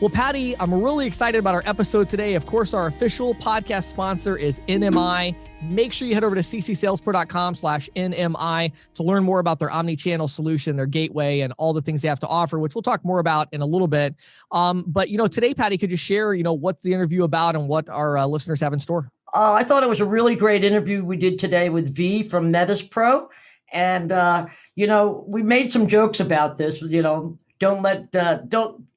Well, Patti, I'm really excited about our episode today. Of course, our official podcast sponsor is NMI. Make sure you head over to ccsalespro.com/NMI to learn more about their omni-channel solution, their gateway, and all the things they have to offer, which we'll talk more about in a little bit. But today, Patti, could you share, what's the interview about and what our listeners have in store? I thought it was a really great interview we did today with V from MedesPro. And, we made some jokes about this,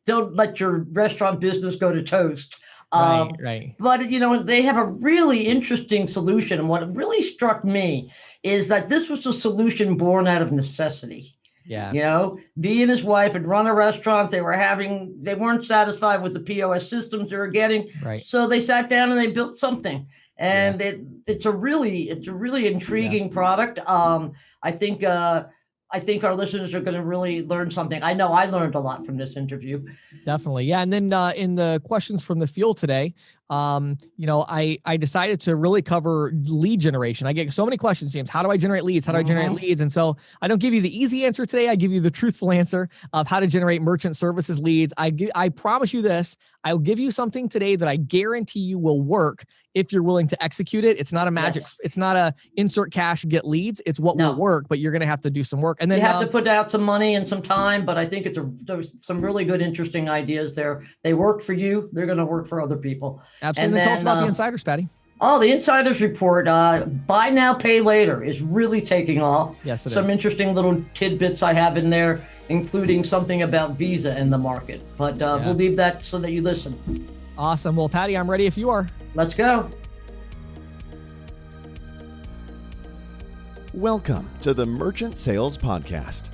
don't let your restaurant business go to toast. Right. But, they have a really interesting solution. And what really struck me is that this was a solution born out of necessity. Yeah. V and his wife had run a restaurant. They weren't satisfied with the POS systems they were getting. Right. So they sat down and they built something. And it's a really intriguing product. I think our listeners are going to really learn something. I know I learned a lot from this interview. Definitely. Yeah. And then in the questions from the field today, I decided to really cover lead generation. I get so many questions, James. How do I generate leads? How do I generate leads? And so I don't give you the easy answer today. I give you the truthful answer of how to generate merchant services leads. I promise you this. I will give you something today that I guarantee you will work if you're willing to execute it. It's not a magic. Yes. It's not a insert cash, get leads. It's what will work, but you're going to have to do some work. And then you have to put out some money and some time, but I think there's some really good, interesting ideas there. They work for you. They're going to work for other people. Absolutely. And tell us about the insiders, Patti. Oh, the insiders report, buy now, pay later is really taking off. Yes, it is. Some interesting little tidbits I have in there, including something about Visa in the market. But we'll leave that so that you listen. Awesome. Well, Patti, I'm ready if you are. Let's go. Welcome to the Merchant Sales Podcast.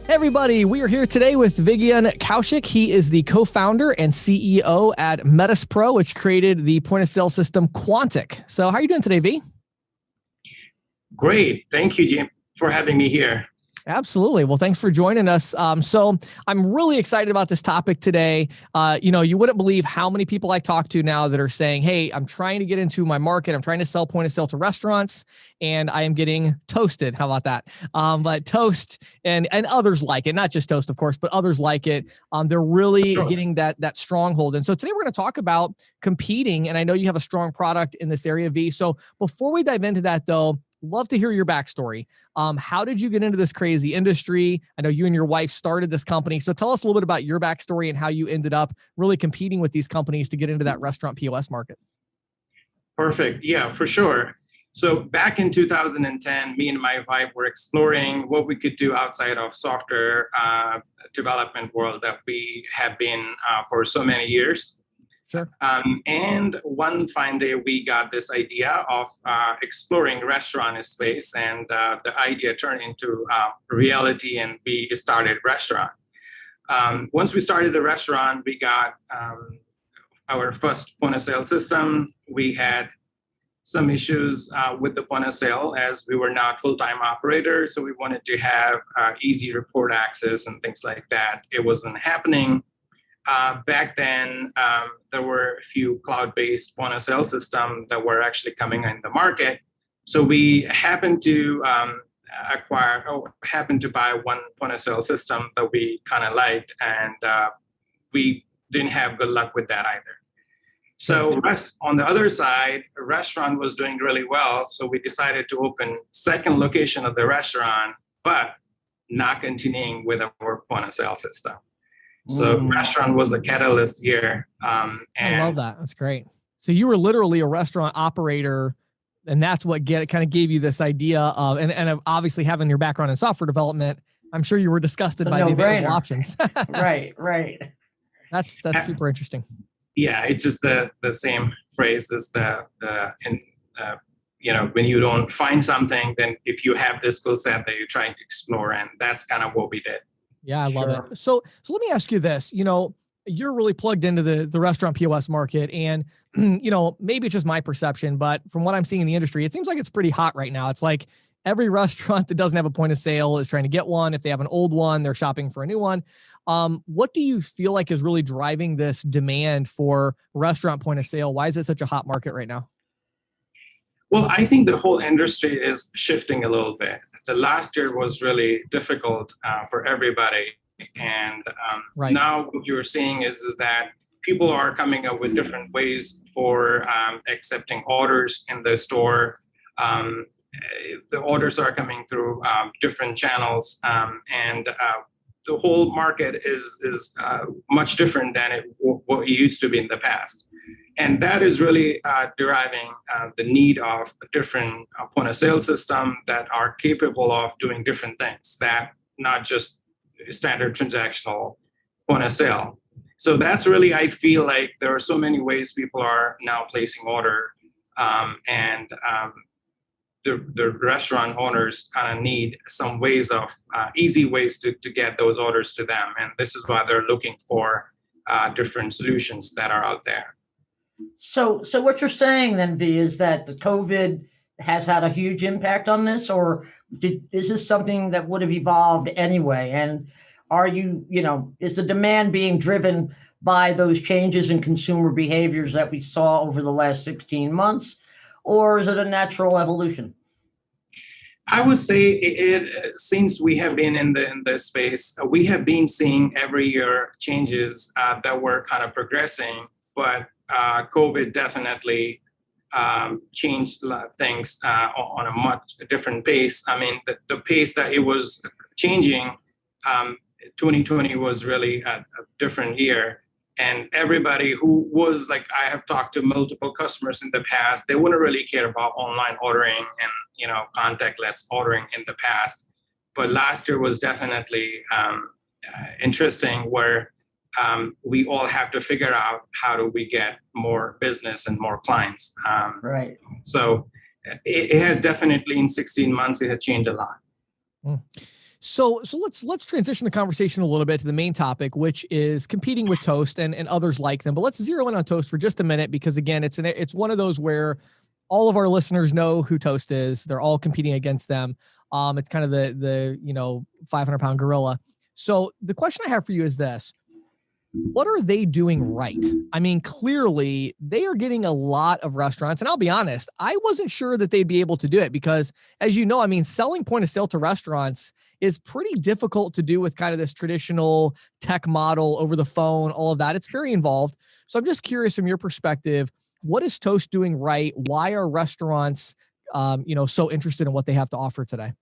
Hey everybody, we are here today with Vigyan Kaushik. He is the co-founder and CEO at MedesPro, which created the point of sale system Quantic. So how are you doing today, V? Great. Thank you, Jim, for having me here. Absolutely. Well, thanks for joining us. So I'm really excited about this topic today. You wouldn't believe how many people I talk to now that are saying, hey, I'm trying to get into my market. I'm trying to sell point of sale to restaurants and I am getting toasted. How about that? But Toast and others like it, not just Toast, of course, but others like it. They're really getting that stronghold. And so today we're going to talk about competing. And I know you have a strong product in this area, V. So before we dive into that though, love to hear your backstory. How did you get into this crazy industry? I know you and your wife started this company. So tell us a little bit about your backstory and how you ended up really competing with these companies to get into that restaurant POS market. Perfect. Yeah, for sure. So back in 2010, me and my wife were exploring what we could do outside of software development world that we have been for so many years. Sure. And one fine day, we got this idea of exploring restaurant space, and the idea turned into reality, and we started restaurant. Once we started the restaurant, we got our first point of sale system. We had some issues with the point of sale as we were not full-time operators, so we wanted to have easy report access and things like that. It wasn't happening. Back then, there were a few cloud-based point of sale systems that were actually coming in the market. So we happened to buy one point of sale system that we kind of liked, and we didn't have good luck with that either. So on the other side, a restaurant was doing really well. So we decided to open second location of the restaurant, but not continuing with our point of sale system. So restaurant was the catalyst here. I love that. That's great. So you were literally a restaurant operator, and that's what kind of gave you this idea of, and obviously having your background in software development, I'm sure you were disgusted by the available options. Right. That's super interesting. Yeah, it's just the same phrase as when you don't find something, then if you have this skill set that you're trying to explore, and that's kind of what we did. Yeah, I love it. So let me ask you this, you're really plugged into the restaurant POS market, and, maybe it's just my perception, but from what I'm seeing in the industry, it seems like it's pretty hot right now. It's like every restaurant that doesn't have a point of sale is trying to get one. If they have an old one, they're shopping for a new one. What do you feel like is really driving this demand for restaurant point of sale? Why is it such a hot market right now? Well, I think the whole industry is shifting a little bit. The last year was really difficult for everybody. And Right. now what you're seeing is that people are coming up with different ways for accepting orders in the store. The orders are coming through different channels, and the whole market is much different than what it used to be in the past. And that is really deriving the need of a different point of sale system that are capable of doing different things, that not just standard transactional point of sale. So that's really, I feel like there are so many ways people are now placing order, and the restaurant owners kind of need some ways of easy ways to get those orders to them. And this is why they're looking for different solutions that are out there. So what you're saying then, V, is that the COVID has had a huge impact on this, or is this something that would have evolved anyway? And is the demand being driven by those changes in consumer behaviors that we saw over the last 16 months, or is it a natural evolution? I would say since we have been in the space, we have been seeing every year changes that were kind of progressing, but COVID definitely changed things on a much different pace. I mean, the pace that it was changing, 2020 was really a different year. And everybody who was like, I have talked to multiple customers in the past, they wouldn't really care about online ordering and, contactless ordering in the past. But last year was definitely interesting, where we all have to figure out how do we get more business and more clients. Right. So it had definitely, in 16 months, it had changed a lot. Mm. So let's transition the conversation a little bit to the main topic, which is competing with Toast and others like them. But let's zero in on Toast for just a minute, because again, it's one of those where all of our listeners know who Toast is. They're all competing against them. It's kind of the 500-pound gorilla. So the question I have for you is this: what are they doing right? I mean, clearly they are getting a lot of restaurants. And I'll be honest, I wasn't sure that they'd be able to do it because, as you know, I mean, selling point of sale to restaurants is pretty difficult to do with kind of this traditional tech model over the phone, all of that. It's very involved. So I'm just curious from your perspective, what is Toast doing right? Why are restaurants, so interested in what they have to offer today?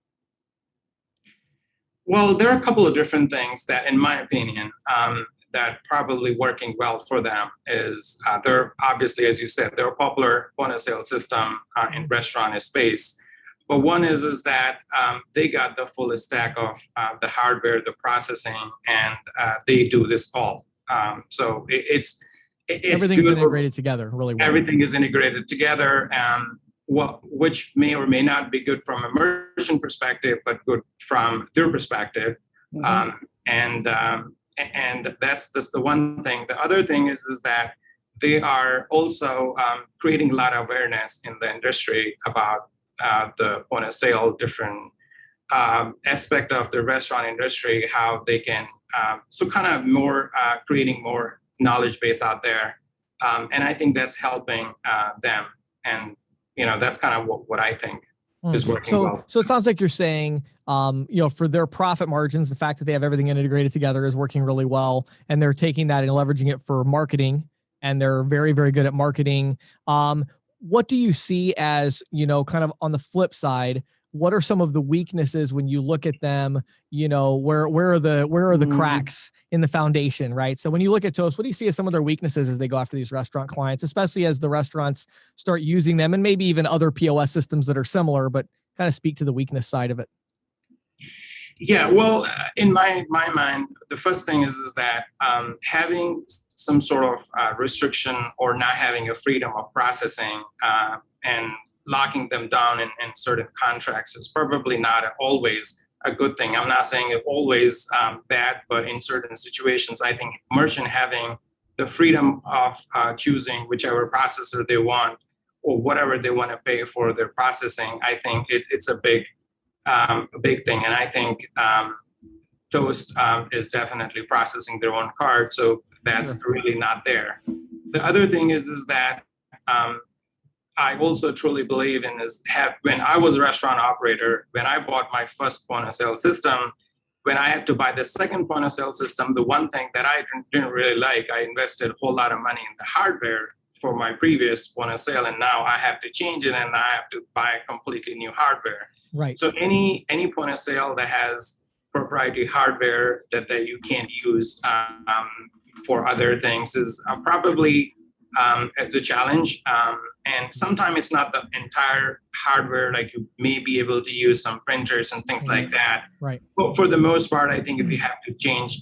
Well, there are a couple of different things that, in my opinion, that probably working well for them is they're obviously, as you said, they're a popular point of sale system in restaurant space. But one is that they got the fullest stack of the hardware, the processing, and they do this all. So it's everything's integrated together really well. Everything is integrated together, which may or may not be good from a merchant perspective, but good from their perspective. Mm-hmm. And that's the one thing. The other thing is that they are also creating a lot of awareness in the industry about the point of sale, different aspect of the restaurant industry, how they can, so kind of more creating more knowledge base out there. And I think that's helping them. And, that's kind of what I think is working well. So it sounds like you're saying, for their profit margins, the fact that they have everything integrated together is working really well, and they're taking that and leveraging it for marketing, and they're very, very good at marketing. What do you see as, kind of on the flip side? What are some of the weaknesses when you look at them? Where are the cracks in the foundation, right? So when you look at Toast, what do you see as some of their weaknesses as they go after these restaurant clients, especially as the restaurants start using them, and maybe even other POS systems that are similar, but kind of speak to the weakness side of it? Yeah, well, in my mind, the first thing is that having some sort of restriction or not having a freedom of processing and locking them down in certain contracts is probably not always a good thing. I'm not saying it's always bad, but in certain situations, I think merchant having the freedom of choosing whichever processor they want or whatever they want to pay for their processing, I think it's a big thing. And I think Toast is definitely processing their own card, so that's really not there. The other thing is that I also truly believe in when I was a restaurant operator, when I bought my first point of sale system, when I had to buy the second point of sale system, the one thing that I didn't really like, I invested a whole lot of money in the hardware for my previous point of sale, and now I have to change it and I have to buy completely new hardware. Right. So any point of sale that has proprietary hardware that you can't use for other things is probably it's a challenge. And sometimes it's not the entire hardware, like you may be able to use some printers and things like that. Right. But for the most part, I think if you have to change,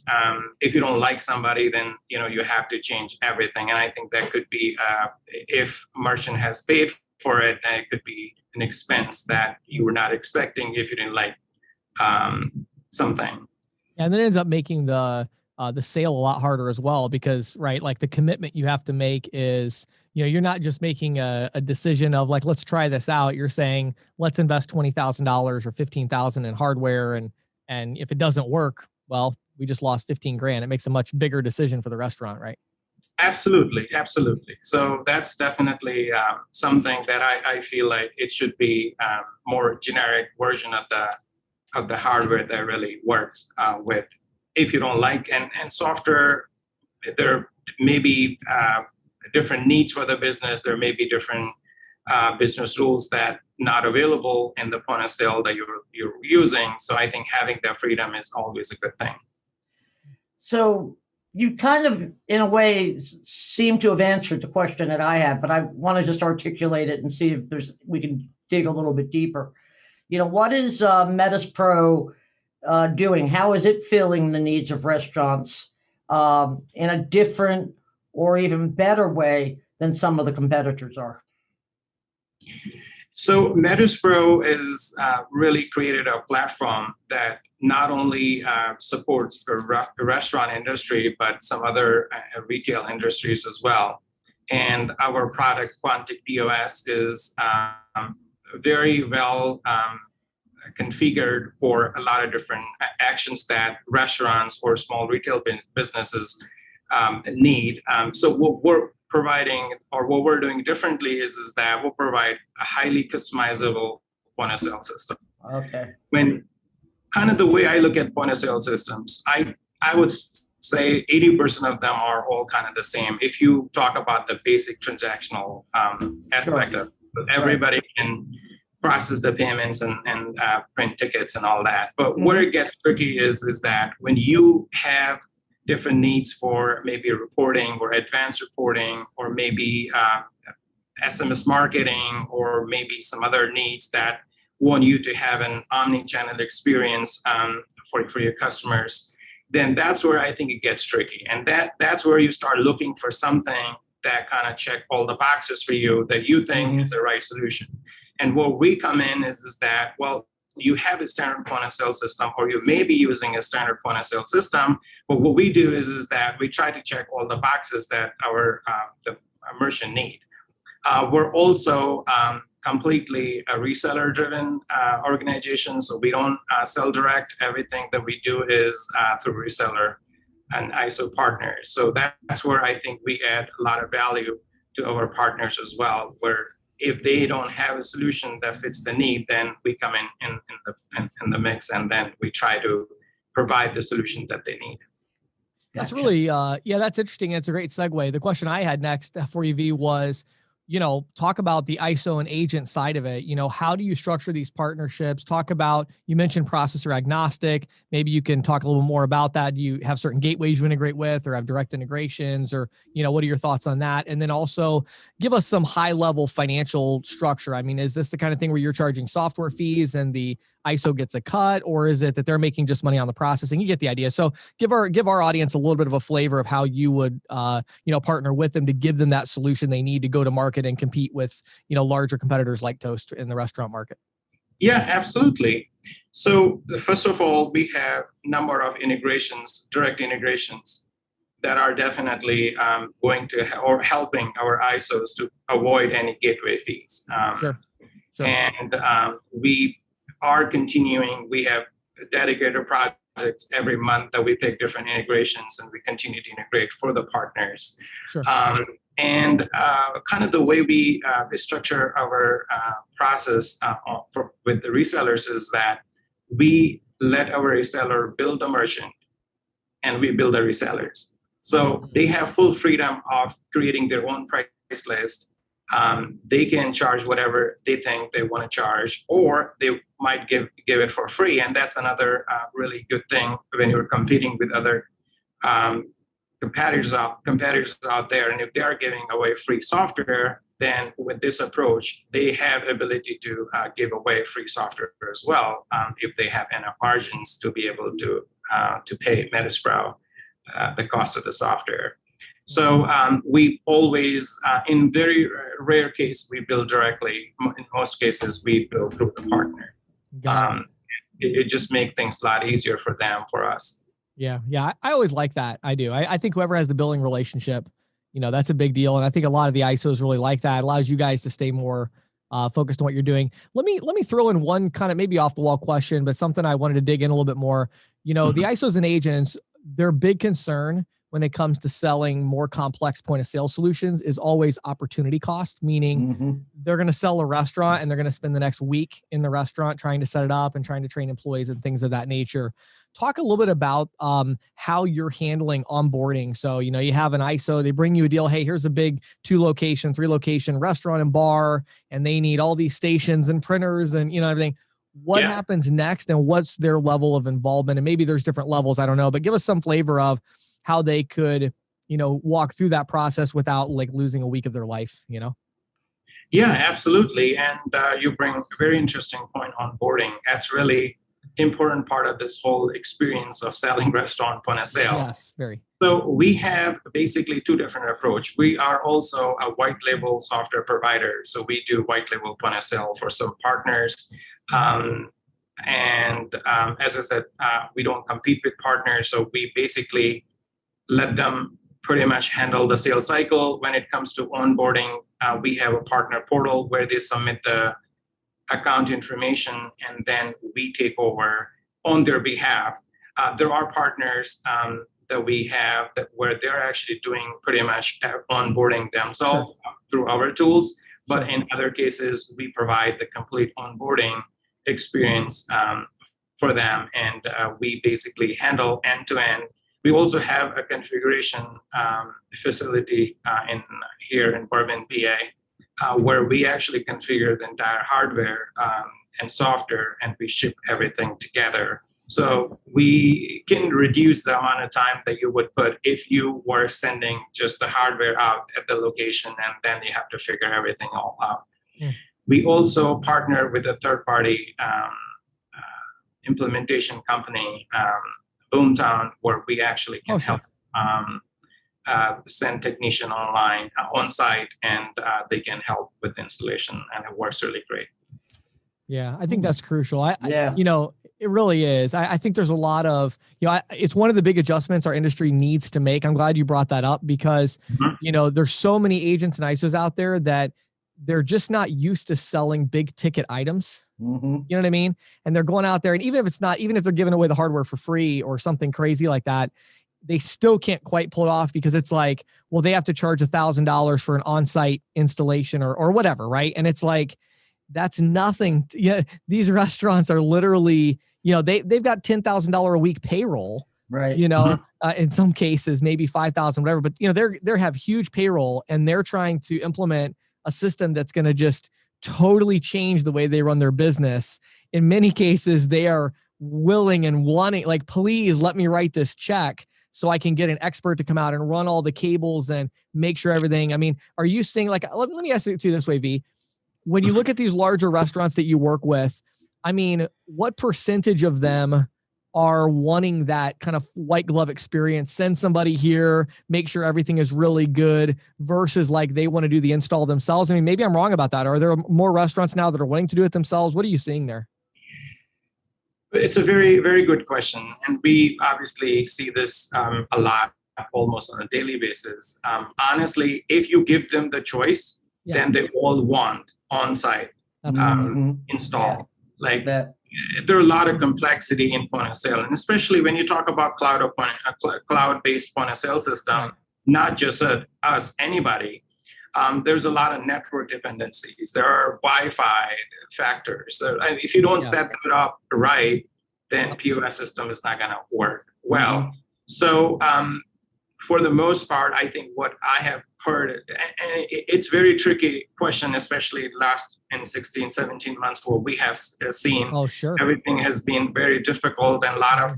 if you don't like somebody, then you have to change everything. And I think that could be, if merchant has paid for it, then it could be an expense that you were not expecting if you didn't like something. And then it ends up making the sale a lot harder as well, because, right, like the commitment you have to make is, you're not just making a decision of like, let's try this out. You're saying, let's invest $20,000 or $15,000 in hardware. And if it doesn't work, well, we just lost 15 grand. It makes a much bigger decision for the restaurant, right? Absolutely. So that's definitely something that I feel like it should be more generic version of the hardware that really works with. If you don't like and software, there may be different needs for the business. There may be different business rules that not available in the point of sale that you're using. So I think having that freedom is always a good thing. So you kind of, in a way, seem to have answered the question that I had, but I want to just articulate it and see if we can dig a little bit deeper. What is MedesPro doing? How is it filling the needs of restaurants in a different or even better way than some of the competitors are? So MedesPro is really created a platform that not only supports the restaurant industry, but some other retail industries as well. And our product, Quantic POS, is very well configured for a lot of different actions that restaurants or small retail businesses need. So what we're providing, or what we're doing differently, is that we'll provide a highly customizable point of sale system. Okay. When kind of the way I look at point of sale systems, I would say 80% of them are all kind of the same. If you talk about the basic transactional aspect of it, everybody can process the payments and print tickets and all that. But where it gets tricky is that when you have different needs for maybe reporting or advanced reporting, or maybe SMS marketing, or maybe some other needs that want you to have an omni-channel experience for your customers, then that's where I think it gets tricky. And that's where you start looking for something that kind of check all the boxes for you that you think is the right solution. And where we come in is that, well, you have a standard point of sale system, or you may be using a standard point of sale system. But what we do is that we try to check all the boxes that our merchant need. We're also completely a reseller driven organization. So we don't sell direct. Everything that we do is through reseller and ISO partners. So that's where I think we add a lot of value to our partners as well, where if they don't have a solution that fits the need, then we come in the mix, and then we try to provide the solution that they need. That's really, that's interesting. It's a great segue. The question I had next for you, V, was, talk about the ISO and agent side of it. How do you structure these partnerships? Talk about, you mentioned processor agnostic. Maybe you can talk a little more about that. Do you have certain gateways you integrate with, or have direct integrations, or, what are your thoughts on that? And then also give us some high level financial structure. I mean, is this the kind of thing where you're charging software fees and the ISO gets a cut, or is it that they're making just money on the processing? You get the idea. So give our audience a little bit of a flavor of how you would, partner with them to give them that solution they need to go to market and compete with, larger competitors like Toast in the restaurant market. Yeah, absolutely. So first of all, we have a number of integrations, direct integrations, that are definitely going to or helping our ISOs to avoid any gateway fees. Sure. And we are continuing. We have dedicated projects every month that we pick different integrations, and we continue to integrate for the partners. Sure. And kind of the way we structure our process with the resellers is that we let our reseller build a merchant, and we build the resellers. So they have full freedom of creating their own price list. They can charge whatever they think they want to charge, or they might give it for free. And that's another really good thing when you're competing with other competitors out there. And if they are giving away free software, then with this approach, they have ability to give away free software as well, if they have enough margins to be able to pay MedesPro the cost of the software. So we always, in very rare case, we build directly. In most cases, we build through the partner. It just makes things a lot easier for them, for us. Yeah. I always like that. I do. I think whoever has the billing relationship, that's a big deal. And I think a lot of the ISOs really like that. It allows you guys to stay more focused on what you're doing. Let me throw in one kind of maybe off the wall question, but something I wanted to dig in a little bit more. The ISOs and agents, their big concern when it comes to selling more complex point of sale solutions is always opportunity cost, meaning they're going to sell a restaurant and they're going to spend the next week in the restaurant trying to set it up and trying to train employees and things of that nature. Talk a little bit about how you're handling onboarding. So, you have an ISO, they bring you a deal. Hey, here's a big 2-location, 3-location restaurant and bar, and they need all these stations and printers and, everything. What happens next and what's their level of involvement? And maybe there's different levels, I don't know, but give us some flavor of how they could, walk through that process without like losing a week of their life, Yeah, absolutely. And you bring a very interesting point on onboarding. That's really important part of this whole experience of selling restaurant point of sale. Yes, very. So we have basically two different approach. We are also a white label software provider. So we do white label point of sale for some partners. As I said, we don't compete with partners. So we basically let them pretty much handle the sales cycle. When it comes to onboarding, we have a partner portal where they submit the account information and then we take over on their behalf. There are partners that we have where they're actually doing pretty much onboarding themselves through our tools. But in other cases, we provide the complete onboarding experience for them. And we basically handle end to end. We also have a configuration facility here in Bourbon, PA, where we actually configure the entire hardware and software, and we ship everything together. So we can reduce the amount of time that you would put if you were sending just the hardware out at the location, and then you have to figure everything all out. We also partner with a third-party implementation company, Boomtown, where we actually can help send technician online, on-site, and they can help with installation, and it works really great. Yeah, I think that's crucial. It really is. I think there's a lot of, it's one of the big adjustments our industry needs to make. I'm glad you brought that up because, there's so many agents and ISOs out there that they're just not used to selling big ticket items. You know what I mean? And they're going out there, and even if they're giving away the hardware for free or something crazy like that, they still can't quite pull it off because it's like, well, they have to charge $1,000 for an on-site installation or whatever. Right. And it's like, that's nothing. These restaurants are literally, they've got $10,000 a week payroll, right? In some cases, maybe 5,000, whatever, but they have huge payroll and they're trying to implement a system that's going to just totally change the way they run their business. In many cases, they are willing and wanting, like, please let me write this check so I can get an expert to come out and run all the cables and make sure everything. I mean, are you seeing, like, let me ask it to you this way, V. When you look at these larger restaurants that you work with, I mean, what percentage of them are wanting that kind of white glove experience, send somebody here, make sure everything is really good versus like they want to do the install themselves? I mean, maybe I'm wrong about that. Are there more restaurants now that are wanting to do it themselves? What are you seeing there? It's a very, very good question. And we obviously see this a lot, almost on a daily basis. Honestly, if you give them the choice, then they all want on-site install. Like that. There are a lot of complexity in point of sale, and especially when you talk about cloud-based point of sale system, not just us, anybody. There's a lot of network dependencies. There are Wi-Fi factors. If you don't set it up right, then POS system is not going to work well. So for the most part, I think what I have heard, and it's very tricky question, especially last in 16, 17 months, where we have seen everything has been very difficult, and a lot of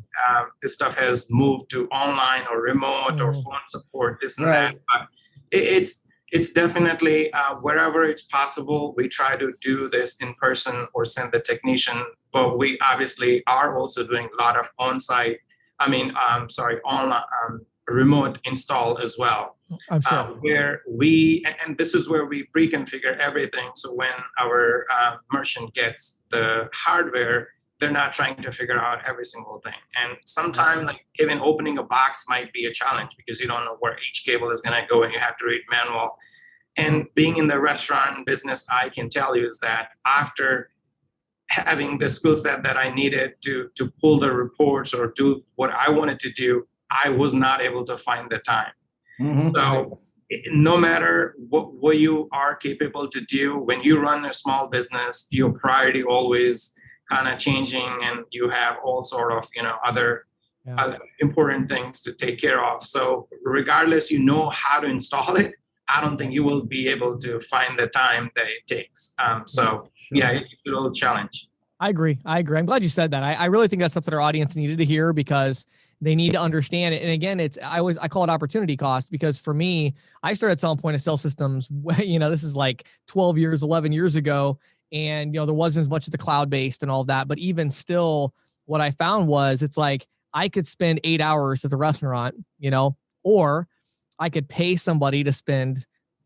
this stuff has moved to online or remote or phone support, this and that. But it's definitely wherever it's possible, we try to do this in person or send the technician. But we obviously are also doing a lot of online, remote install as well. I'm sure. Where and this is where we pre-configure everything. So when our merchant gets the hardware, they're not trying to figure out every single thing. And sometimes like even opening a box might be a challenge because you don't know where each cable is going to go and you have to read manual. And being in the restaurant business, I can tell you is that after having the skill set that I needed to pull the reports or do what I wanted to do, I was not able to find the time. So no matter what you are capable to do, when you run a small business, your priority always kind of changing, and you have all sort of, other important things to take care of. So regardless, how to install it, I don't think you will be able to find the time that it takes. It's a little challenge. I agree. I'm glad you said that. I really think that's something our audience needed to hear because they need to understand it. And again, I call it opportunity cost, because for me, I started selling point of sale systems, this is like 12 years, 11 years ago. And, there wasn't as much of the cloud-based and all of that. But even still, what I found was it's like I could spend 8 hours at the restaurant, or I could pay somebody to spend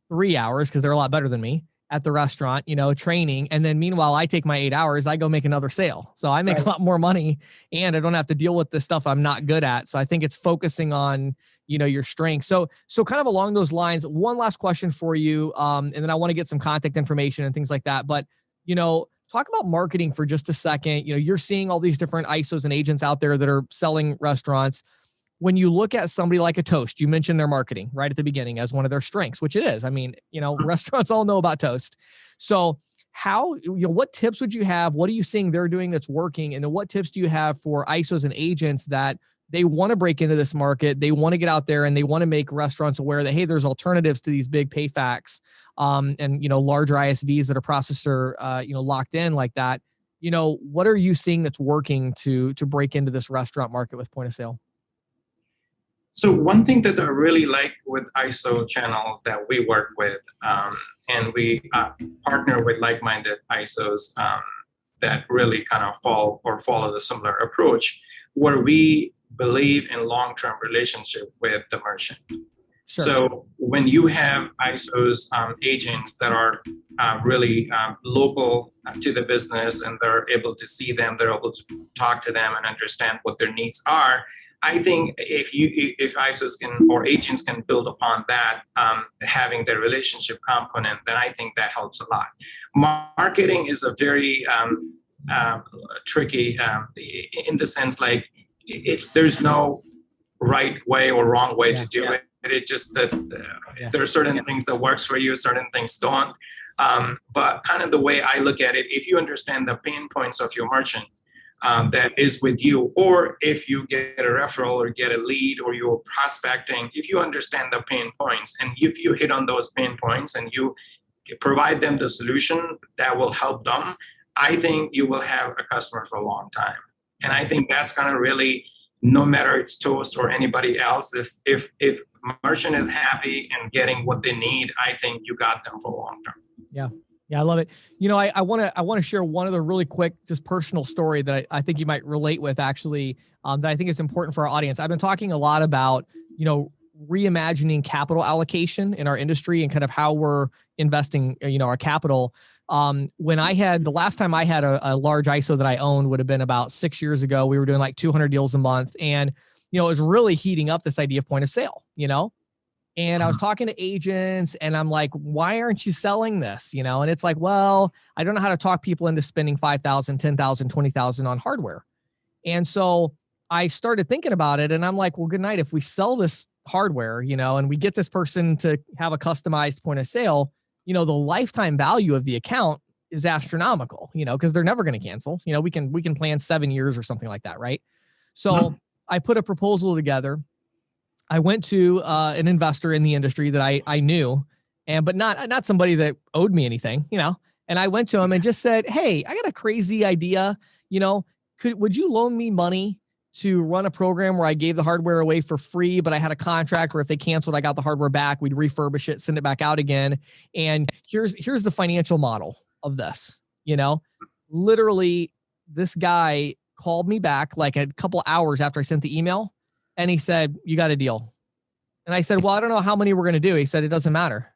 3 hours because they're a lot better than me at the restaurant, training. And then meanwhile, I take my 8 hours, I go make another sale. So I make a lot more money and I don't have to deal with the stuff I'm not good at. So I think it's focusing on, your strengths. So kind of along those lines, one last question for you. And then I want to get some contact information and things like that. But, talk about marketing for just a second. You're seeing all these different ISOs and agents out there that are selling restaurants. When you look at somebody like a Toast, you mentioned their marketing right at the beginning as one of their strengths, which it is. I mean, restaurants all know about Toast. So how, what tips would you have? What are you seeing they're doing that's working? And then what tips do you have for ISOs and agents that they want to break into this market? They want to get out there and they want to make restaurants aware that, hey, there's alternatives to these big PayFacs and, larger ISVs that are processor, locked in like that. What are you seeing that's working to break into this restaurant market with point of sale? So one thing that I really like with ISO channels that we work with, and we partner with like-minded ISOs that really kind of follow the similar approach, where we believe in long-term relationship with the merchant. Sure. So when you have ISOs, agents that are really local to the business and they're able to see them, they're able to talk to them and understand what their needs are, I think if ISOs or agents can build upon that, having their relationship component, then I think that helps a lot. Marketing is a very tricky in the sense like there's no right way or wrong way to do it. It just there are certain things that works for you, certain things don't. But kind of the way I look at it, if you understand the pain points of your merchant, that is with you, or if you get a referral or get a lead or you're prospecting, if you understand the pain points and if you hit on those pain points and you provide them the solution that will help them, I think you will have a customer for a long time. And I think that's kind of really, no matter it's Toast or anybody else, if merchant is happy and getting what they need, I think you got them for a long term. Yeah, I love it. I want to share one other really quick, just personal story that I think you might relate with actually, that I think is important for our audience. I've been talking a lot about, reimagining capital allocation in our industry and kind of how we're investing, our capital. The last time I had a large ISO that I owned would have been about 6 years ago. We were doing like 200 deals a month, and, it was really heating up this idea of point of sale, And I was talking to agents and I'm like, why aren't you selling this? And it's like, well, I don't know how to talk people into spending $5,000, $10,000, $20,000 on hardware. And so I started thinking about it and I'm like, well, good night. If we sell this hardware, and we get this person to have a customized point of sale, the lifetime value of the account is astronomical, because they're never going to cancel. We can plan 7 years or something like that, right? So I put a proposal together. I went to an investor in the industry that I knew, but not somebody that owed me anything, And I went to him and just said, "Hey, I got a crazy idea. Would you loan me money to run a program where I gave the hardware away for free, but I had a contract where if they canceled, I got the hardware back. We'd refurbish it, send it back out again. And here's the financial model of this. Literally, this guy called me back like a couple hours after I sent the email, and he said, "You got a deal." And I said, "Well, I don't know how many we're going to do." He said, "It doesn't matter."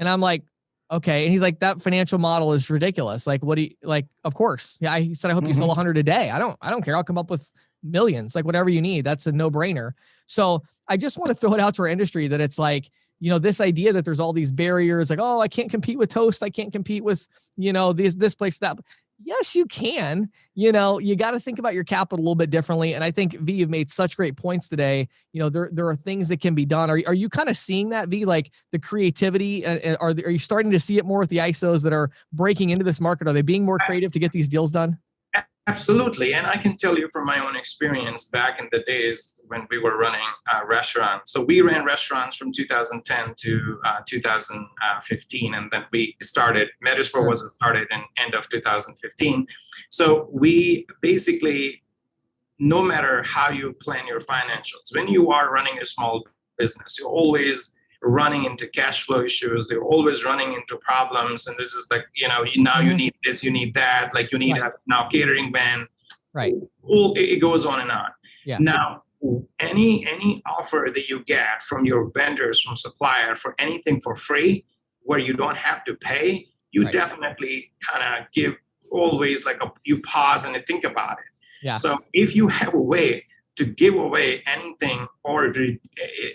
And I'm like, "Okay." And he's like, "That financial model is ridiculous. Like, what do you like?" Of course. Yeah. He said, "I hope you sell 100 a day. I don't care. I'll come up with millions, like whatever you need. That's a no-brainer." So I just want to throw it out to our industry that it's like, this idea that there's all these barriers, like, oh, I can't compete with Toast. I can't compete with, this place, that. Yes, you can. You got to think about your capital a little bit differently. And I think, V, you've made such great points today. There are things that can be done. Are you kind of seeing that, V, like the creativity? Are you starting to see it more with the ISOs that are breaking into this market? Are they being more creative to get these deals done? Absolutely. And I can tell you from my own experience back in the days when we were running restaurants. So we ran restaurants from 2010 to 2015. And then we started, MedesPro was started in end of 2015. So we basically, no matter how you plan your financials, when you are running a small business, you're always running into cash flow issues. They're always running into problems. And this is like, now you need this, you need that, like you need a now catering ban. Right. It goes on and on. Yeah. Now, any offer that you get from your vendors, from supplier for anything for free, where you don't have to pay, you definitely kind of give always like you pause and think about it. Yeah. So if you have a way to give away anything or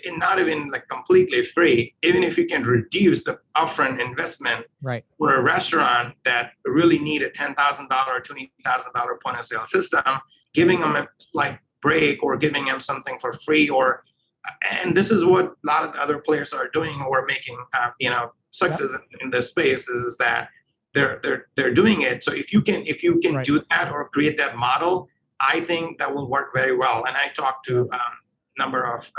not even like completely free, even if you can reduce the upfront investment for a restaurant that really need a $10,000, $20,000 point of sale system, giving them a like break or giving them something for free, and this is what a lot of the other players are doing who are making success in this space is that they're doing it. So if you can do that or create that model, I think that will work very well. And I talked to a number of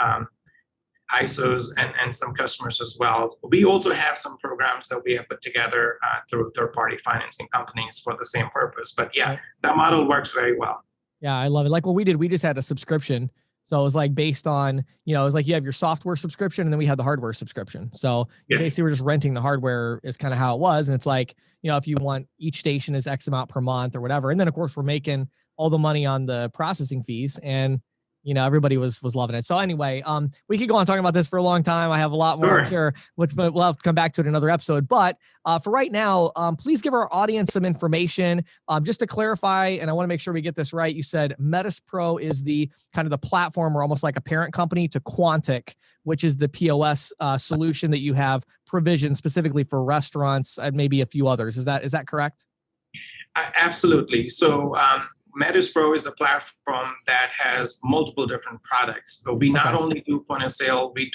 ISOs and some customers as well. We also have some programs that we have put together through third-party financing companies for the same purpose. But that model works very well. Yeah, I love it. Like what we did, we just had a subscription. So it was like based on, it was like you have your software subscription and then we had the hardware subscription. So basically we're just renting the hardware is kind of how it was. And it's like, if you want each station is X amount per month or whatever. And then of course we're making all the money on the processing fees, and everybody was loving it. So anyway, we could go on talking about this for a long time. I have a lot more to share, which we'll have to come back to in another episode. But for right now, please give our audience some information. Just to clarify, and I want to make sure we get this right. You said MedesPro is the kind of the platform or almost like a parent company to Quantic, which is the POS solution that you have provisioned specifically for restaurants and maybe a few others. Is that correct? Absolutely. So MedesPro is a platform that has multiple different products. So we not only do point of sale, we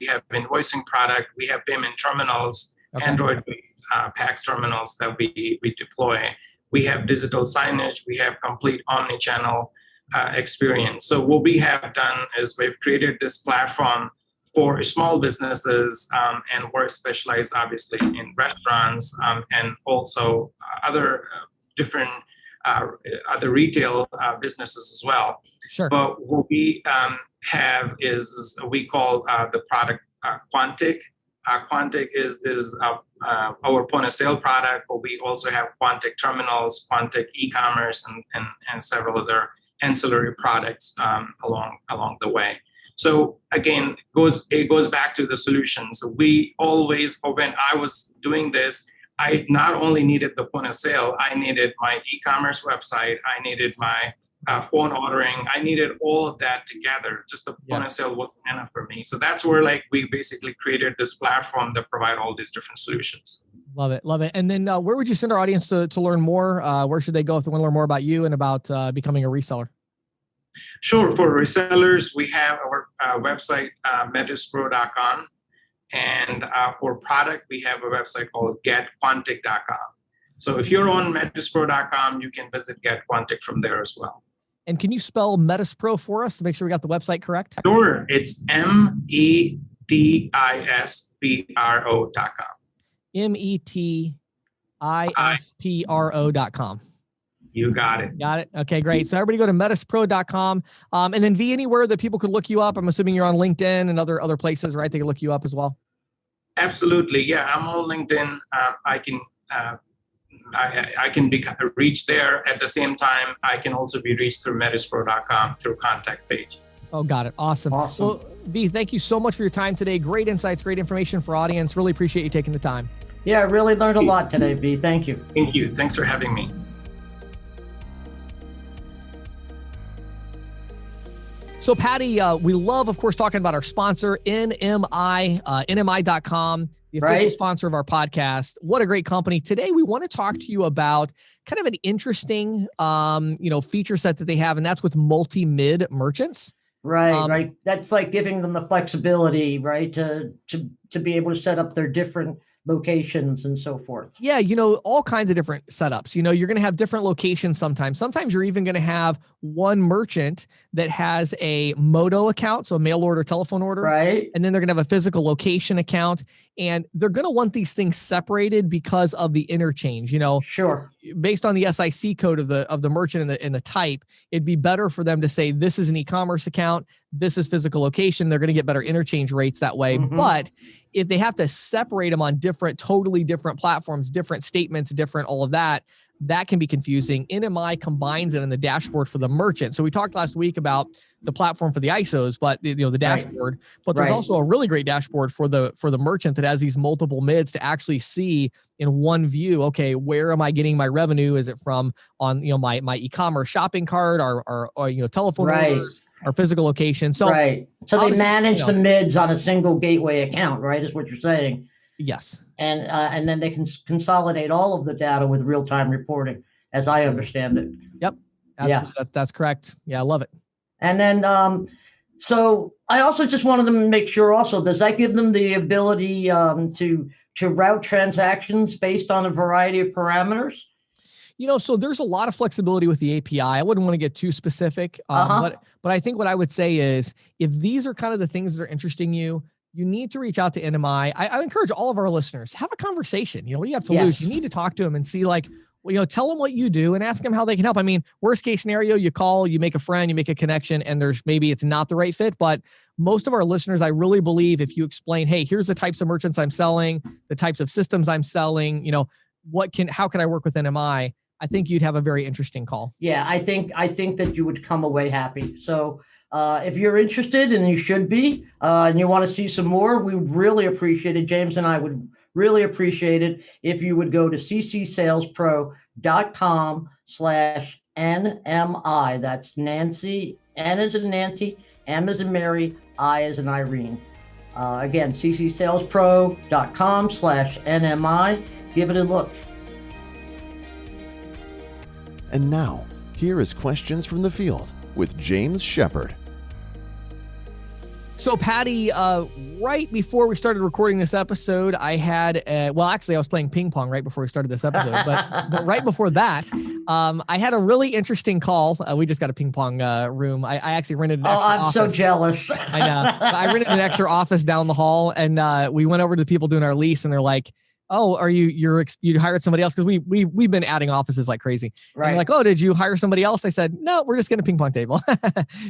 have invoicing product, we have payment terminals, Android-based PAX terminals that we deploy. We have digital signage, we have complete omni-channel experience. So what we have done is we've created this platform for small businesses, and we're specialized obviously in restaurants and also other different other retail businesses as well. Sure. But what we have is we call the product Quantic. Quantic is our point of sale product, but we also have Quantic terminals, Quantic e-commerce, and several other ancillary products along the way. So again, it goes back to the solution. So we always, when I was doing this, I not only needed the point of sale, I needed my e-commerce website, I needed my phone ordering, I needed all of that together. Just the point of sale wasn't enough for me. So that's where we basically created this platform that provide all these different solutions. Love it. Love it. And then where would you send our audience to learn more? Where should they go if they want to learn more about you and about becoming a reseller? Sure. For resellers, we have our website, MedesPro.com. And for product, we have a website called getquantic.com. So if you're on MetisPro.com, you can visit Get Quantic from there as well. And can you spell MedesPro for us to make sure we got the website correct? Sure. It's METISPRO.com. METISPRO.com. You got it. Got it. Okay, great. So everybody go to MedesPro.com. And then V, anywhere that people could look you up. I'm assuming you're on LinkedIn and other places, right? They can look you up as well. Absolutely. Yeah, I'm on LinkedIn. I can be reached there. At the same time, I can also be reached through MetisPro.com through contact page. Oh, got it. Awesome. Well, V, thank you so much for your time today. Great insights, great information for audience. Really appreciate you taking the time. Yeah, I really learned a lot today, V. Thank you. Thank you. Thanks for having me. So Patti, we love, of course, talking about our sponsor, NMI, NMI.com, the official sponsor of our podcast. What a great company. Today, we want to talk to you about kind of an interesting, feature set that they have, and that's with multi-mid merchants. Right. That's like giving them the flexibility, right, to be able to set up their different locations and so forth. Yeah, all kinds of different setups. You're going to have different locations sometimes. Sometimes you're even going to have one merchant that has a Modo account, so a mail order, telephone order. Right. And then they're going to have a physical location account. And they're going to want these things separated because of the interchange. Sure. Based on the SIC code of the merchant and the type, it'd be better for them to say, this is an e-commerce account, this is physical location. They're going to get better interchange rates that way. Mm-hmm. But if they have to separate them on totally different platforms, different statements, different all of that, that can be confusing. NMI combines it in the dashboard for the merchant. So we talked last week about the platform for the ISOs, but the dashboard. But there's also a really great dashboard for the merchant that has these multiple mids to actually see in one view. Okay, where am I getting my revenue? Is it from my e-commerce shopping cart or telephone orders? Or physical location. So So they manage the mids on a single gateway account, right? Is what you're saying. Yes. And then they can consolidate all of the data with real-time reporting, as I understand it. Yep. Absolutely. Yeah. That's correct. Yeah, I love it. And then, so I also just wanted to make sure also, does that give them the ability to route transactions based on a variety of parameters? So there's a lot of flexibility with the API. I wouldn't want to get too specific, but I think what I would say is if these are kind of the things that are interesting you need to reach out to NMI. I encourage all of our listeners, have a conversation. What do you have to lose? You need to talk to them and see tell them what you do and ask them how they can help. I mean, worst case scenario, you call, you make a friend, you make a connection, and maybe it's not the right fit. But most of our listeners, I really believe if you explain, hey, here's the types of merchants I'm selling, the types of systems I'm selling, how can I work with NMI? I think you'd have a very interesting call. Yeah, I think that you would come away happy. So if you're interested, and you should be, and you want to see some more, we would really appreciate it. James and I would really appreciate it if you would go to ccsalespro.com/NMI. That's Nancy, N as in Nancy, M as in Mary, I as in Irene. Again, ccsalespro.com/NMI. Give it a look. And now, here is questions from the field with James Shepard. So Patti, right before we started recording this episode, I had, I was playing ping pong right before we started this episode, but right before that, I had a really interesting call. We just got a ping pong room. I actually rented an extra office. So jealous. I know. I rented an extra office down the hall, and we went over to the people doing our lease, and they're like, oh, are you hired somebody else? Because we've been adding offices like crazy. Right. And like, oh, did you hire somebody else? I said, no, we're just getting a ping pong table.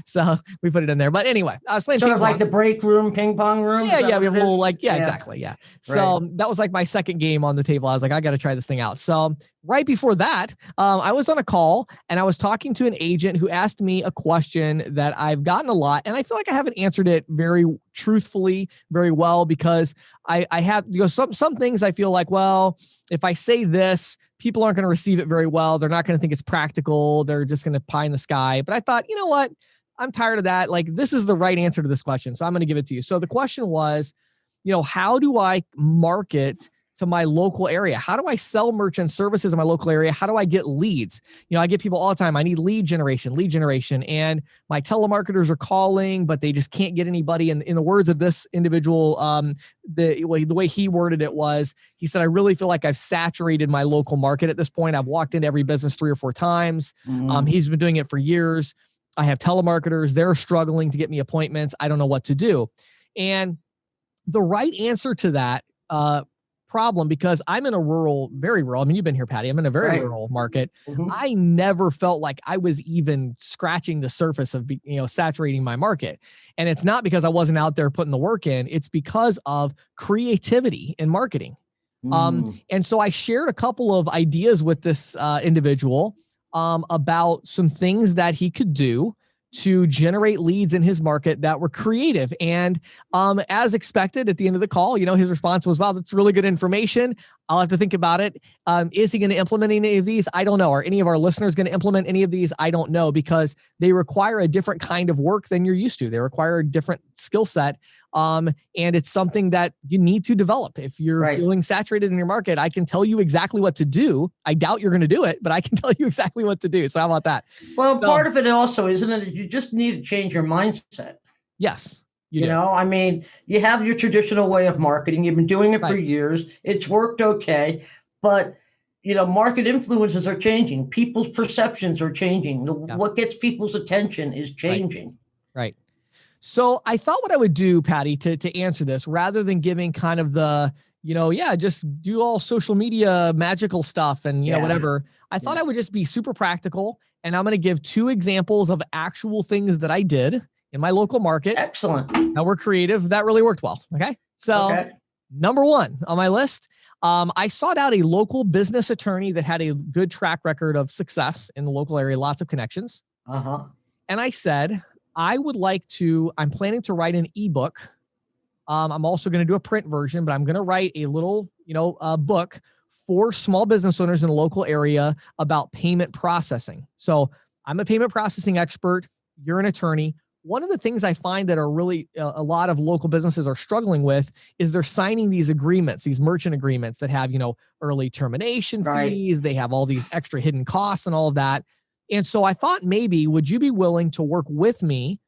So we put it in there. But anyway, I was playing sort ping of pong. like the break room, ping pong room. Yeah, we have a little exactly. Yeah. So that was like my second game on the table. I was like, I got to try this thing out. So right before that, I was on a call and I was talking to an agent who asked me a question that I've gotten a lot. And I feel like I haven't answered it very truthfully, very well, because I have, some things I feel like, well, if I say this, people aren't going to receive it very well. They're not going to think it's practical. They're just going to pie in the sky. But I thought, you know what? I'm tired of that. Like, this is the right answer to this question. So I'm going to give it to you. So the question was, how do I market to my local area? How do I sell merchant services in my local area? How do I get leads? I get people all the time. I need lead generation. And my telemarketers are calling, but they just can't get anybody. And in the words of this individual, the way he worded it was, he said, I really feel like I've saturated my local market at this point. I've walked into every business 3 or 4 times. He's been doing it for years. I have telemarketers. They're struggling to get me appointments. I don't know what to do. And the right answer to that, problem, because I'm in a very rural, I mean, you've been here, Patti, I'm in a very rural market. I never felt like I was even scratching the surface of, saturating my market. And it's not because I wasn't out there putting the work in, it's because of creativity in marketing. And so I shared a couple of ideas with this individual about some things that he could do to generate leads in his market that were creative. And as expected, at the end of the call, his response was, wow, that's really good information. I'll have to think about it. Is he going to implement any of these? I don't know. Are any of our listeners going to implement any of these? I don't know, because they require a different kind of work than you're used to. They require a different skill set. And it's something that you need to develop. If you're feeling saturated in your market, I can tell you exactly what to do. I doubt you're going to do it, but I can tell you exactly what to do. So how about that? Well, part of it also, isn't it? You just need to change your mindset. Yes. You know, I mean, you have your traditional way of marketing. You've been doing it for years. It's worked okay. But, market influences are changing. People's perceptions are changing. What gets people's attention is changing. Right. So I thought what I would do, Patti, to answer this, rather than giving kind of the, just do all social media magical stuff and, whatever, I thought I would just be super practical. And I'm going to give 2 examples of actual things that I did in my local market. Excellent. That were creative. That really worked well. Okay. So number 1 on my list, I sought out a local business attorney that had a good track record of success in the local area, lots of connections. And I said, I'm planning to write an ebook. I'm also going to do a print version, but I'm going to write a little, book for small business owners in the local area about payment processing. So I'm a payment processing expert. You're an attorney. One of the things I find that are really a lot of local businesses are struggling with is they're signing these agreements, these merchant agreements that have, early termination fees. They have all these extra hidden costs and all of that. And so I thought, maybe, would you be willing to work with me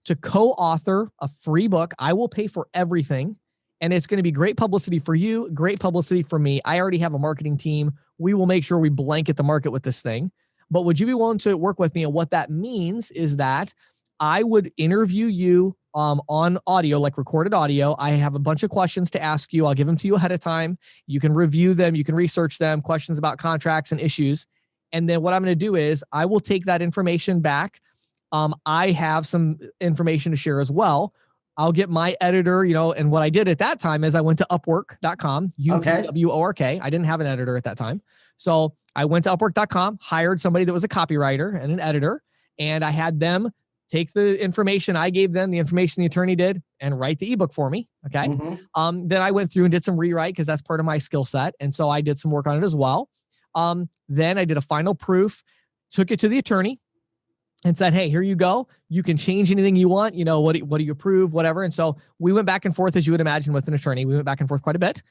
to co-author a free book? I will pay for everything. And it's going to be great publicity for you, great publicity for me. I already have a marketing team. We will make sure we blanket the market with this thing. But would you be willing to work with me? And what that means is that I would interview you on audio, like recorded audio. I have a bunch of questions to ask you. I'll give them to you ahead of time. You can review them. You can research them, questions about contracts and issues. And then what I'm going to do is I will take that information back. I have some information to share as well. I'll get my editor, and what I did at that time is I went to upwork.com, UPWORK. I didn't have an editor at that time. So I went to upwork.com, hired somebody that was a copywriter and an editor, and I had them take the information I gave them, the information the attorney did, and write the ebook for me. Okay. Then I went through and did some rewrite because that's part of my skill set. And so I did some work on it as well. Then I did a final proof, took it to the attorney and said, hey, here you go. You can change anything you want. What do you approve, whatever. And so we went back and forth, as you would imagine, with an attorney. We went back and forth quite a bit.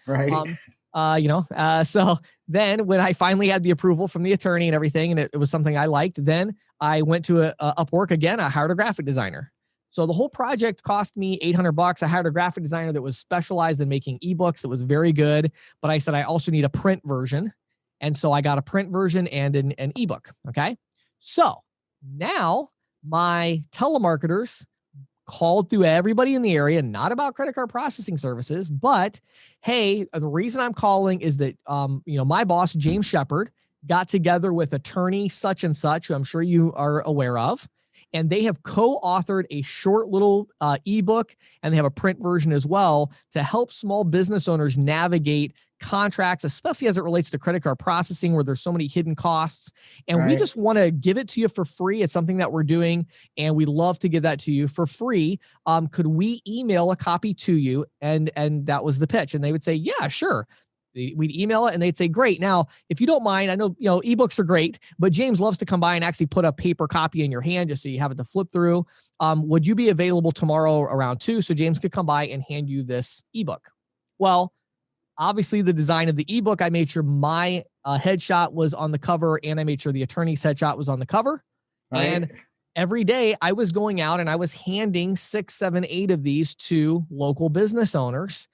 So then when I finally had the approval from the attorney and everything, and it was something I liked, then I went to Upwork again. I hired a graphic designer. So the whole project cost me $800. I hired a graphic designer that was specialized in making ebooks. That was very good. But I said, I also need a print version. And so I got a print version and an ebook. Okay. So now my telemarketers called through everybody in the area, not about credit card processing services, but hey, the reason I'm calling is that, my boss, James Shepard, got together with attorney such and such, who I'm sure you are aware of, and they have co-authored a short little ebook, and they have a print version as well to help small business owners navigate contracts, especially as it relates to credit card processing, where there's so many hidden costs. And we just want to give it to you for free. It's something that we're doing, and we love to give that to you for free. Could we email a copy to you? And that was the pitch. And they would say, yeah, sure. We'd email it and they'd say, great. Now, if you don't mind, I know, ebooks are great, but James loves to come by and actually put a paper copy in your hand just so you have it to flip through. Would you be available tomorrow around 2 so James could come by and hand you this ebook? Well, Obviously, the design of the ebook, I made sure my headshot was on the cover, and I made sure the attorney's headshot was on the cover. Right. And every day I was going out and I was handing 6, 7, 8 of these to local business owners.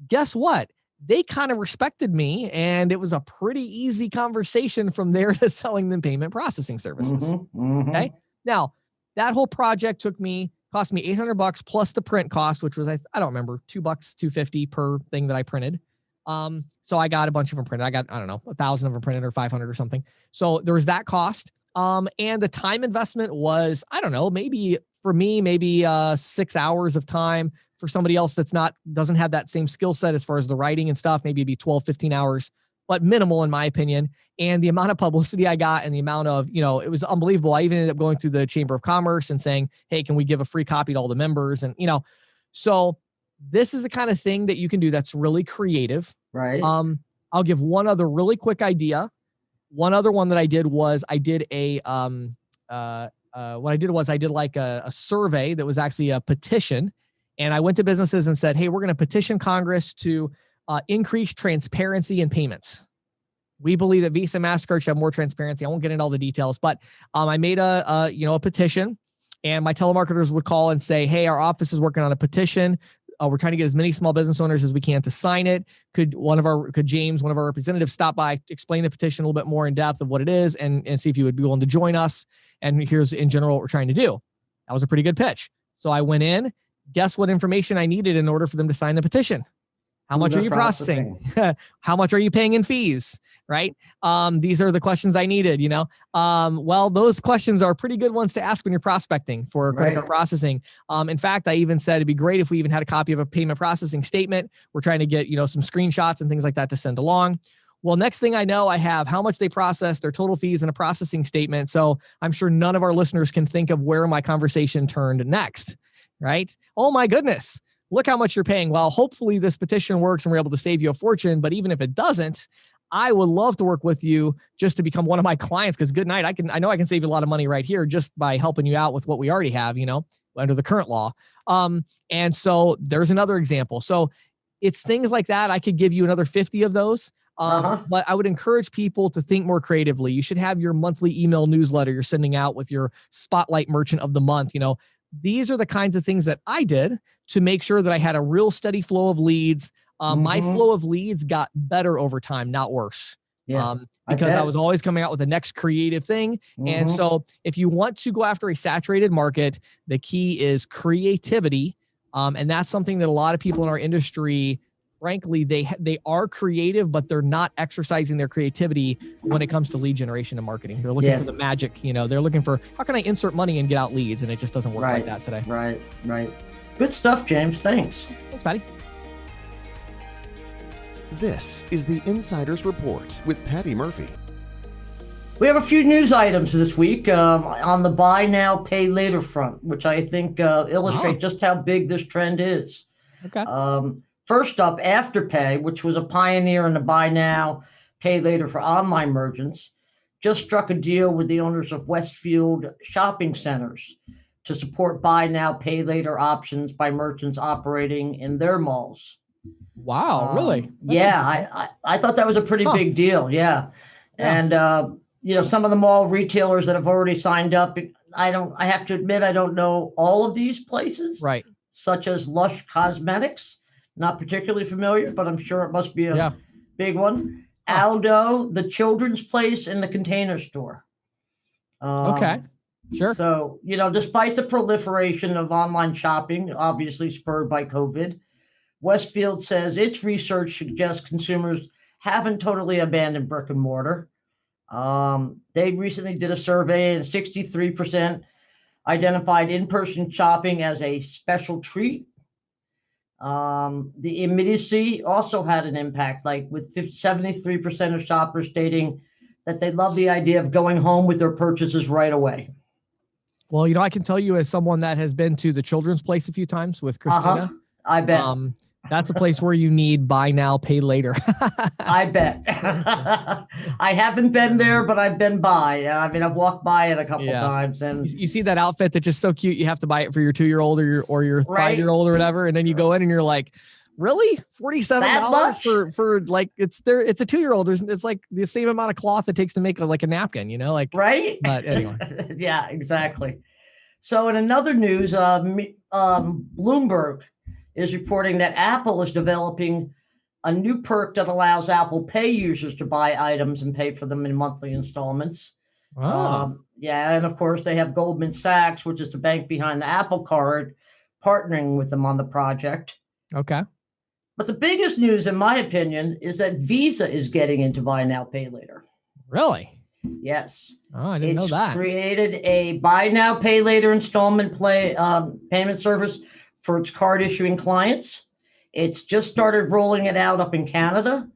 Guess what? They kind of respected me, and it was a pretty easy conversation from there to selling them payment processing services. Okay. Now, that whole project cost me $800 plus the print cost, which was, I don't remember, $2, $250 per thing that I printed. So I got a bunch of them printed. I got, I don't know, 1,000 of them printed or 500 or something. So there was that cost. And the time investment was, I don't know, maybe for me, maybe 6 hours of time. For somebody else doesn't have that same skill set as far as the writing and stuff, maybe it'd be 12, 15 hours, but minimal in my opinion. And the amount of publicity I got and the amount of, it was unbelievable. I even ended up going through the Chamber of Commerce and saying, hey, can we give a free copy to all the members? And, so this is the kind of thing that you can do that's really creative. Right. I'll give one other really quick idea. One other one that I did was I did a survey that was actually a petition. And I went to businesses and said, hey, we're going to petition Congress to increase transparency in payments. We believe that Visa and MasterCard should have more transparency. I won't get into all the details, but I made a petition, and my telemarketers would call and say, hey, our office is working on a petition. We're trying to get as many small business owners as we can to sign it. Could James, one of our representatives, stop by, explain the petition a little bit more in depth of what it is, and see if you would be willing to join us. And here's in general what we're trying to do. That was a pretty good pitch. So I went in. Guess what information I needed in order for them to sign the petition? How much are you processing? How much are you paying in fees? Right? These are the questions I needed, well, those questions are pretty good ones to ask when you're prospecting for credit card processing. In fact, I even said it'd be great if we even had a copy of a payment processing statement. We're trying to get, some screenshots and things like that to send along. Well, next thing I know, I have how much they process, their total fees, and a processing statement. So I'm sure none of our listeners can think of where my conversation turned next. Right? Oh my goodness. Look how much you're paying. Well, hopefully this petition works and we're able to save you a fortune. But even if it doesn't, I would love to work with you just to become one of my clients, because good night. I know I can save you a lot of money right here just by helping you out with what we already have, under the current law. And so there's another example. So it's things like that. I could give you another 50 of those. But I would encourage people to think more creatively. You should have your monthly email newsletter you're sending out with your spotlight merchant of the month. These are the kinds of things that I did to make sure that I had a real steady flow of leads. My flow of leads got better over time, not worse. Yeah, because I was always coming out with the next creative thing. And so if you want to go after a saturated market, the key is creativity. And that's something that a lot of people in our industry, frankly, they are creative, but they're not exercising their creativity when it comes to lead generation and marketing. They're looking for the magic, they're looking for, how can I insert money and get out leads? And it just doesn't work like that today. Right. Good stuff, James. Thanks. Thanks, Patti. This is the Insider's Report with Patti Murphy. We have a few news items this week on the buy now, pay later front, which I think illustrate just how big this trend is. Okay. First up, Afterpay, which was a pioneer in the buy now, pay later for online merchants, just struck a deal with the owners of Westfield shopping centers to support buy now, pay later options by merchants operating in their malls. Wow, really? I thought that was a pretty big deal. Yeah. And, some of the mall retailers that have already signed up, I have to admit, I don't know all of these places. Right. Such as Lush Cosmetics. Not particularly familiar, but I'm sure it must be a big one. Aldo, the children's place, and the Container Store. Okay, sure. So, despite the proliferation of online shopping, obviously spurred by COVID, Westfield says its research suggests consumers haven't totally abandoned brick and mortar. They recently did a survey, and 63% identified in-person shopping as a special treat. The immediacy also had an impact, like with 73% of shoppers stating that they love the idea of going home with their purchases right away. Well, I can tell you as someone that has been to the children's place a few times with Christina. I bet. That's a place where you need buy now, pay later. I bet. I haven't been there, but I've been by. I've walked by it a couple times. And you see that outfit that's just so cute. You have to buy it for your 2-year-old or your 5-year-old or whatever. And then you go in and you're like, Really? $47 much? for like, it's there. It's a 2-year-old. It's like the same amount of cloth it takes to make like a napkin, like, right? but anyway. Yeah, exactly. So in another news, Bloomberg is reporting that Apple is developing a new perk that allows Apple Pay users to buy items and pay for them in monthly installments. Oh, Yeah, and of course they have Goldman Sachs, which is the bank behind the Apple Card, partnering with them on the project. okay. But the biggest news, in my opinion, is that Visa is getting into buy now, pay later. Really? Yes. Oh, I didn't know that. Created a buy now, pay later installment payment service for its card issuing clients. It's just started rolling it out up in Canada.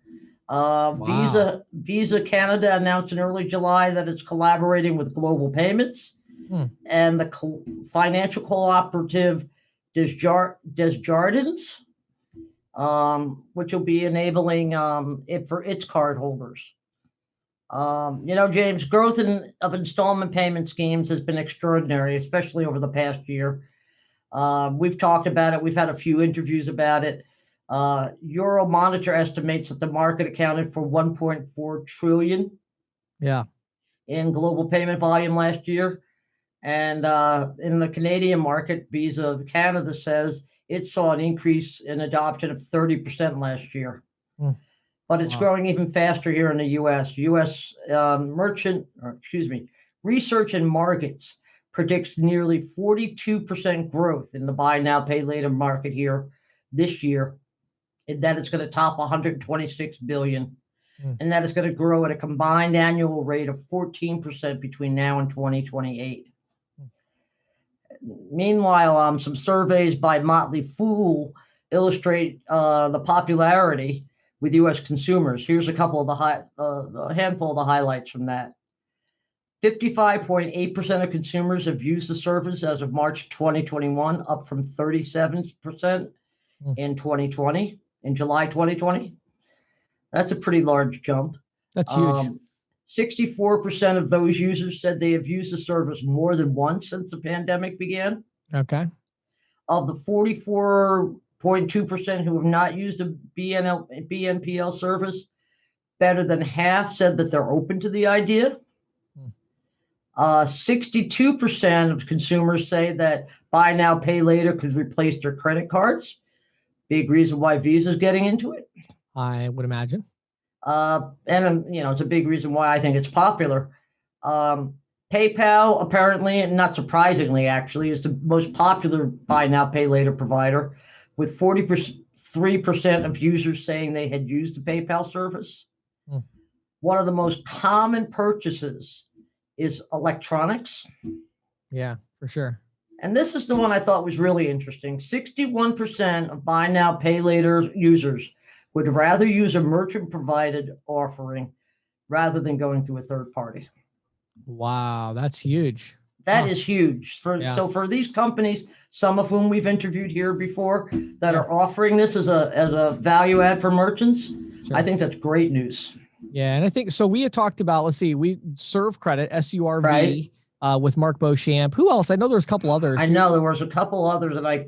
Wow. Visa Canada announced in early July that it's collaborating with Global Payments and the financial cooperative Desjardins, which will be enabling it for its cardholders. James, growth of installment payment schemes has been extraordinary, especially over the past year. We've talked about it. We've had a few interviews about it. Euromonitor estimates that the market accounted for 1.4 trillion in global payment volume last year. And in the Canadian market, Visa Canada says it saw an increase in adoption of 30% last year. But it's growing even faster here in the U.S. U.S. Research and Markets predicts nearly 42% growth in the buy now, pay later market here this year, and that it's going to top 126 billion, and that it's going to grow at a combined annual rate of 14% between now and 2028. Meanwhile, some surveys by Motley Fool illustrate the popularity with U.S. consumers. Here's a couple of a handful of the highlights from that. 55.8% of consumers have used the service as of March 2021, up from 37% in July 2020. That's a pretty large jump. That's huge. 64% of those users said they have used the service more than once since the pandemic began. Okay. Of the 44.2% who have not used a BNPL service, better than half said that they're open to the idea. 62% of consumers say that buy now, pay later could replace their credit cards. Big reason why Visa is getting into it. I would imagine. And it's a big reason why I think it's popular. PayPal, apparently, and not surprisingly, actually, is the most popular buy now, pay later provider, with 43% of users saying they had used the PayPal service. One of the most common purchases is electronics. Yeah, for sure. And this is the one I thought was really interesting. 61% of buy now, pay later users would rather use a merchant provided offering rather than going to a third party. Wow, that's huge. That is huge. So for these companies, some of whom we've interviewed here before, that are offering this as a value add for merchants, I think that's great news. Yeah, and I think so. We had talked about, we Serve Credit, SURV, right, with Mark Beauchamp. Who else? I know there's a couple others. I know there was a couple others that I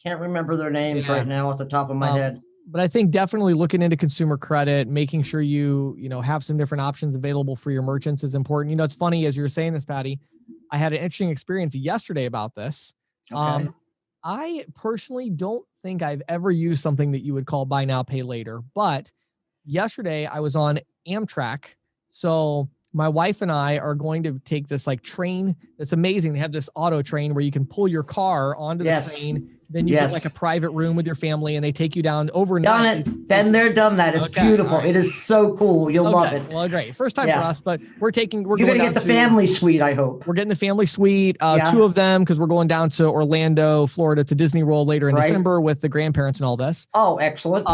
can't remember their names right now at the top of my head. But I think definitely looking into consumer credit, making sure you have some different options available for your merchants is important. It's funny, as you were saying this, Patti, I had an interesting experience yesterday about this. Okay. I personally don't think I've ever used something that you would call buy now, pay later, but yesterday I was on Amtrak. So my wife and I are going to take this train. It's amazing. They have this auto train where you can pull your car onto the train. Then you get a private room with your family and they take you down overnight. Done it. Been there, done that. It's beautiful. Right. It is so cool. You'll love it. Well, great. First time for us, but you're going to get the family suite, I hope. We're getting the family suite, 2 of them, because we're going down to Orlando, Florida, to Disney World later in December with the grandparents and all this. Oh, excellent.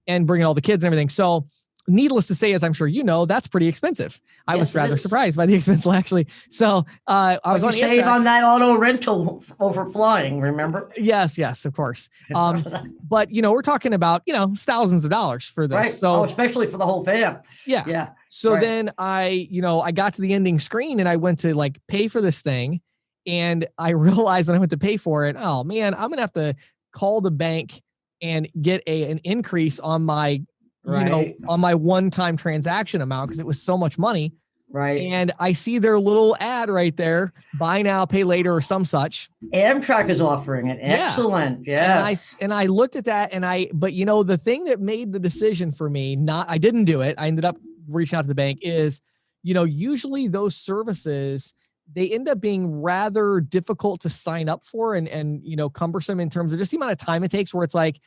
And bringing all the kids and everything. So needless to say, as I'm sure you know, that's pretty expensive. I was rather surprised by the expense, actually. So I was on save on that auto rental over flying, remember? Yes, of course. But we're talking about thousands of dollars for this. Right. So especially for the whole fam. Yeah. So then I got to the ending screen and I went to pay for this thing, and I realized when I went to pay for it, oh man, I'm gonna have to call the bank and get an increase on my, Right. on my one-time transaction amount because it was so much money. Right. And I see their little ad right there, buy now, pay later, or some such. Amtrak is offering it. Excellent. Yes. And I looked at that but the thing that made the decision for me, I didn't do it. I ended up reaching out to the bank is, usually those services, they end up being rather difficult to sign up for and cumbersome in terms of just the amount of time it takes where it's like,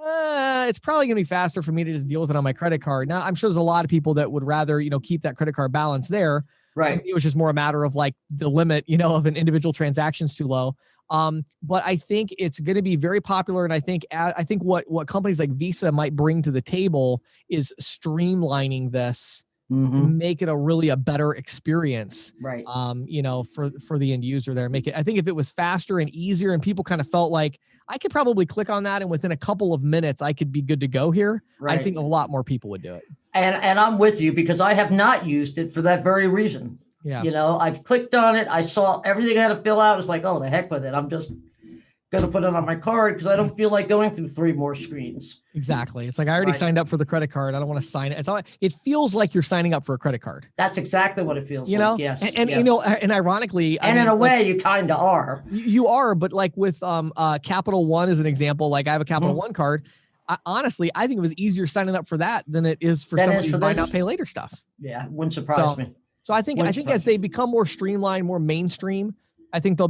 it's probably going to be faster for me to just deal with it on my credit card. Now, I'm sure there's a lot of people that would rather, keep that credit card balance there. Right. It was just more a matter of like the limit, of an individual transaction's too low. But I think it's going to be very popular. And I think what companies like Visa might bring to the table is streamlining this, Mm-hmm. make it a better experience, Right. For the end user there. I think if it was faster and easier and people kind of felt like I could probably click on that and within a couple of minutes, I could be good to go here. Right. I think a lot more people would do it. And I'm with you because I have not used it for that very reason. Yeah. I've clicked on it. I saw everything I had to fill out. It's like, oh, the heck with it. I'm just going to put it on my card because I don't feel like going through 3 more screens. Exactly. It's like, I already signed up for the credit card. I don't want to sign it. It feels like you're signing up for a credit card. That's exactly what it feels like. Yes. And yes. And ironically, in a way you kind of are. You are, but like with Capital One as an example, like I have a Capital One card. Honestly, I think it was easier signing up for that than it is for some of these buy now pay later stuff. Yeah, wouldn't surprise me. So I think as they become more streamlined, more mainstream, I think they'll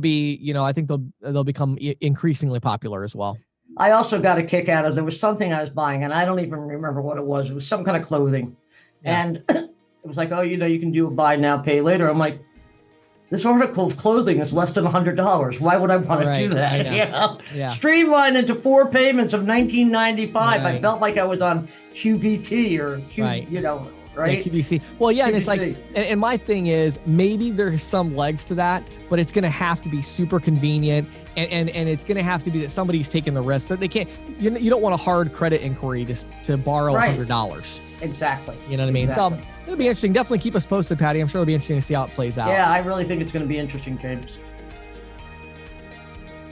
become increasingly popular as well. I also got a kick out of, there was something I was buying and I don't even remember what it was. It was some kind of clothing. Yeah. And it was like, oh, you can do a buy now, pay later. I'm like, this article of clothing is less than $100. Why would I want to do that? Yeah. Streamlined into 4 payments of $19.95. Right. I felt like I was on QVT or right? Yeah, QVC. Well, yeah, QVC. And it's like, and my thing is maybe there's some legs to that, but it's going to have to be super convenient, and it's going to have to be that somebody's taking the risk that they can't. You don't want a hard credit inquiry to borrow $100. Exactly. You know what I mean? Exactly. So it'll be interesting. Definitely keep us posted, Patty. I'm sure it'll be interesting to see how it plays out. Yeah, I really think it's going to be interesting, James.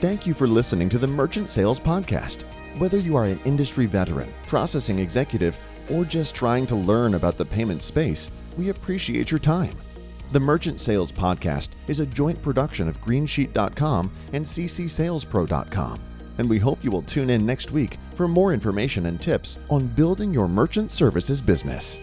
Thank you for listening to the Merchant Sales Podcast. Whether you are an industry veteran, processing executive, or just trying to learn about the payment space, we appreciate your time. The Merchant Sales Podcast is a joint production of Greensheet.com and ccsalespro.com, and we hope you will tune in next week for more information and tips on building your merchant services business.